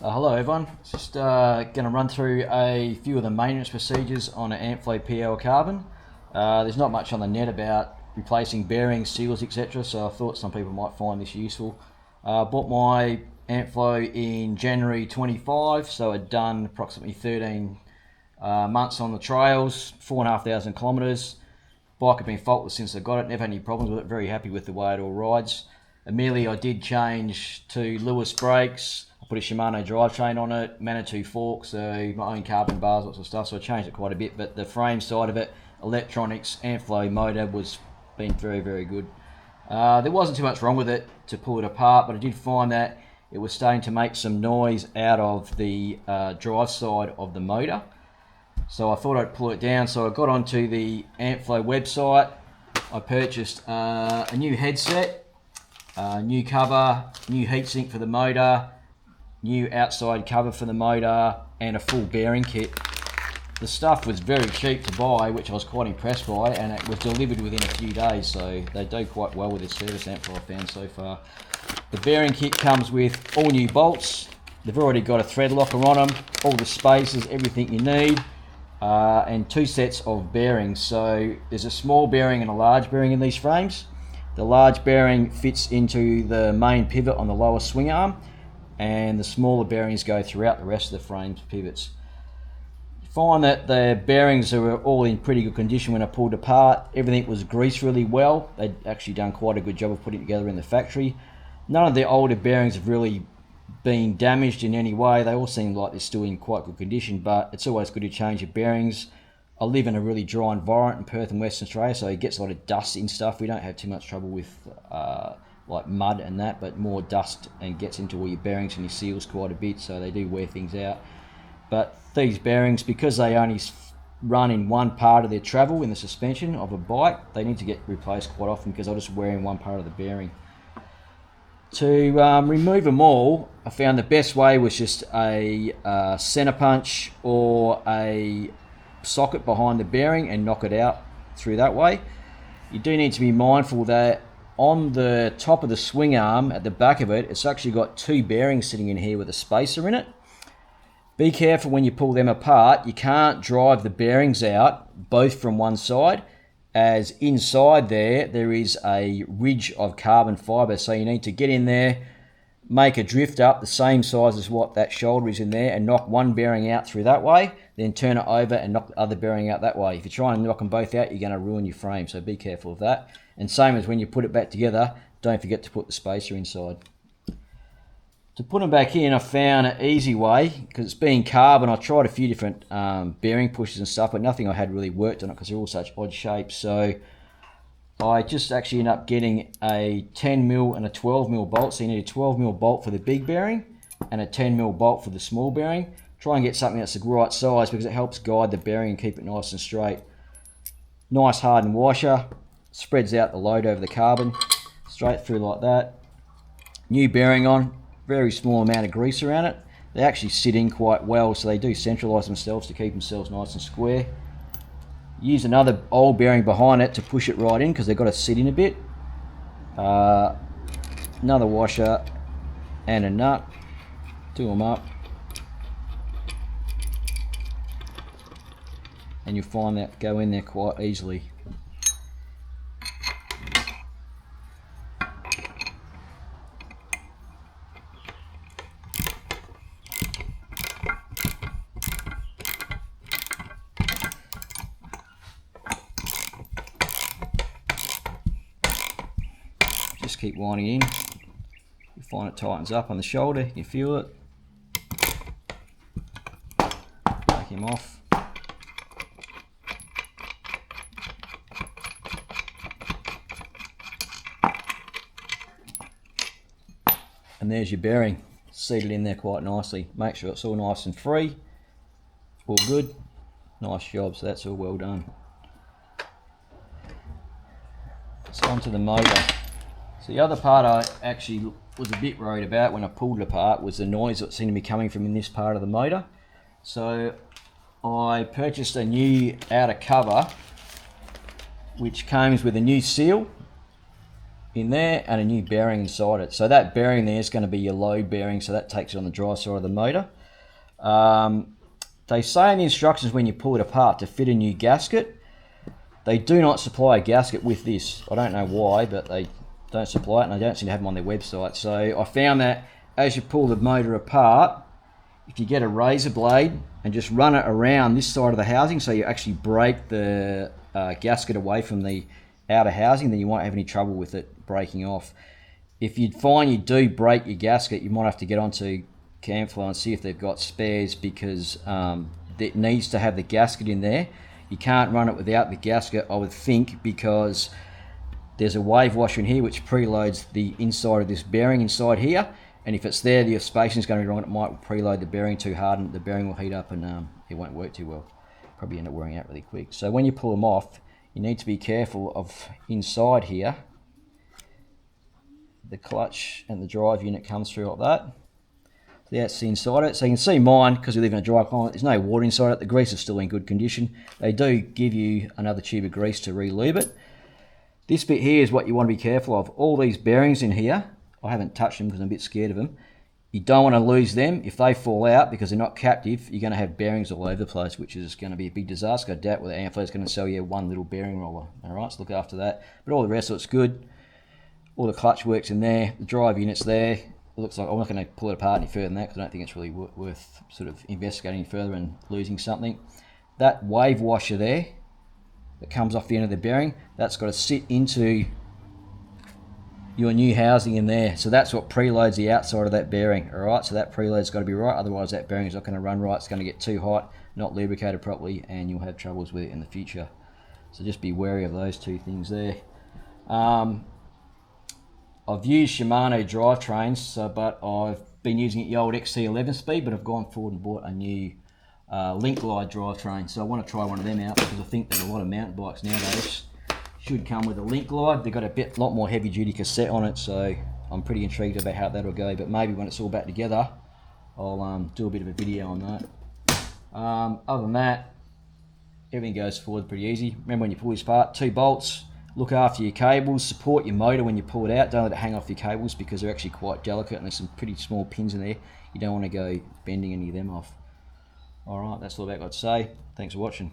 Hello everyone, just going to run through a few of the maintenance procedures on an Amflow PL Carbon. There's not much on the net about replacing bearings, seals, etc, so I thought some people might find this useful. Bought my Amflow in January 25, so I'd done approximately 13 months on the trails, 4,500 kilometres. Bike had been faultless since I got it, never had any problems with it, very happy with the way it all rides. Immediately I did change to Lewis brakes. I put a Shimano drivetrain on it, Manitou forks, so my own carbon bars, lots of stuff, so I changed it quite a bit, but the frame side of it, electronics, Amflow motor was been very, very good. There wasn't too much wrong with it to pull it apart, but I did find that it was starting to make some noise out of the drive side of the motor. So I thought I'd pull it down, so I got onto the Amflow website. I purchased a new headset, new cover, new heatsink for the motor, new outside cover for the motor, and a full bearing kit. The stuff was very cheap to buy, which I was quite impressed by, and it was delivered within a few days, so they do quite well with this service Amflow I've found so far. The bearing kit comes with all new bolts. They've already got a thread locker on them, all the spacers, everything you need, and two sets of bearings. So there's a small bearing and a large bearing in these frames. The large bearing fits into the main pivot on the lower swing arm, and the smaller bearings go throughout the rest of the frame's pivots. You find that the bearings are all in pretty good condition when I pulled apart. Everything was greased really well. They'd actually done quite a good job of putting it together in the factory. None of the older bearings have really been damaged in any way. They all seem like they're still in quite good condition, but it's always good to change your bearings. I live in a really dry environment in Perth and Western Australia, so it gets a lot of dust in stuff. We don't have too much trouble with like mud and that, but more dust and gets into all your bearings and your seals quite a bit, so they do wear things out. But these bearings, because they only run in one part of their travel in the suspension of a bike, they need to get replaced quite often because they're just wearing one part of the bearing. To remove them all, I found the best way was just a center punch or a socket behind the bearing and knock it out through that way. You do need to be mindful that on the top of the swing arm at the back of it, it's actually got two bearings sitting in here with a spacer in it. Be careful when you pull them apart. You can't drive the bearings out both from one side, as inside there is a ridge of carbon fibre, so you need to get in there, make a drift up the same size as what that shoulder is in there, and knock one bearing out through that way, then turn it over and knock the other bearing out that way. If you try and knock them both out, you're going to ruin your frame, so be careful of that. And same as when you put it back together, don't forget to put the spacer inside. To put them back in, I found an easy way, because it's being carbon. I tried a few different bearing pushes and stuff, but nothing I had really worked on it because they're all such odd shapes. So I just actually ended up getting a 10mm and a 12mm bolt. So you need a 12mm bolt for the big bearing and a 10mm bolt for the small bearing. Try and get something that's the right size because it helps guide the bearing and keep it nice and straight. Nice hardened washer, spreads out the load over the carbon, straight through like that. New bearing on, very small amount of grease around it. They actually sit in quite well, so they do centralise themselves to keep themselves nice and square. Use another old bearing behind it to push it right in because they've got to sit in a bit. Another washer and a nut, do them up, and you'll find that go in there quite easily. Just keep winding in. You find it tightens up on the shoulder, you feel it. Take him off. And there's your bearing, seated in there quite nicely. Make sure it's all nice and free, all good. Nice job, so that's all well done. So onto the motor. So the other part I actually was a bit worried about when I pulled it apart was the noise that seemed to be coming from in this part of the motor. So I purchased a new outer cover which comes with a new seal in there and a new bearing inside it. So that bearing there is going to be your load bearing, so that takes it on the dry side of the motor. They say in the instructions when you pull it apart to fit a new gasket. They do not supply a gasket with this. I don't know why, but they don't supply it, and I don't seem to have them on their website. So I found that as you pull the motor apart, if you get a razor blade and just run it around this side of the housing, so you actually break the gasket away from the outer housing, then you won't have any trouble with it breaking off. If you find you do break your gasket, you might have to get onto Amflow and see if they've got spares, because it needs to have the gasket in there. You can't run it without the gasket, I would think, because there's a wave washer in here which preloads the inside of this bearing inside here, and if it's there, the spacing is going to be wrong. It might preload the bearing too hard and the bearing will heat up and it won't work too well. Probably end up wearing out really quick. So when you pull them off, you need to be careful of inside here. The clutch and the drive unit comes through like that. That's the inside of it. So you can see mine, because we live in a dry climate, there's no water inside it. The grease is still in good condition. They do give you another tube of grease to re-lube it. This bit here is what you want to be careful of. All these bearings in here, I haven't touched them because I'm a bit scared of them. You don't want to lose them. If they fall out because they're not captive, you're going to have bearings all over the place, which is going to be a big disaster. I doubt whether Amflow is going to sell you one little bearing roller. All right, so look after that. But all the rest of it's good. All the clutch works in there. The drive unit's there. It looks like I'm not going to pull it apart any further than that because I don't think it's really worth sort of investigating any further and losing something. That wave washer there that comes off the end of the bearing, that's got to sit into your new housing in there. So that's what preloads the outside of that bearing. All right, so that preload's got to be right, otherwise that bearing is not going to run right. It's going to get too hot, not lubricated properly, and you'll have troubles with it in the future. So just be wary of those two things there. I've used Shimano drivetrains, but I've been using the old XC11 speed, but I've gone forward and bought a new Link Glide drivetrain. So I want to try one of them out because I think that a lot of mountain bikes nowadays should come with a Link Glide. They've got a lot more heavy duty cassette on it, so I'm pretty intrigued about how that'll go, but maybe when it's all back together, I'll do a bit of a video on that. Other than that, everything goes forward pretty easy. Remember when you pull this apart, 2 bolts. Look after your cables, support your motor when you pull it out. Don't let it hang off your cables because they're actually quite delicate and there's some pretty small pins in there. You don't want to go bending any of them off. Alright, that's all I've got to say. Thanks for watching.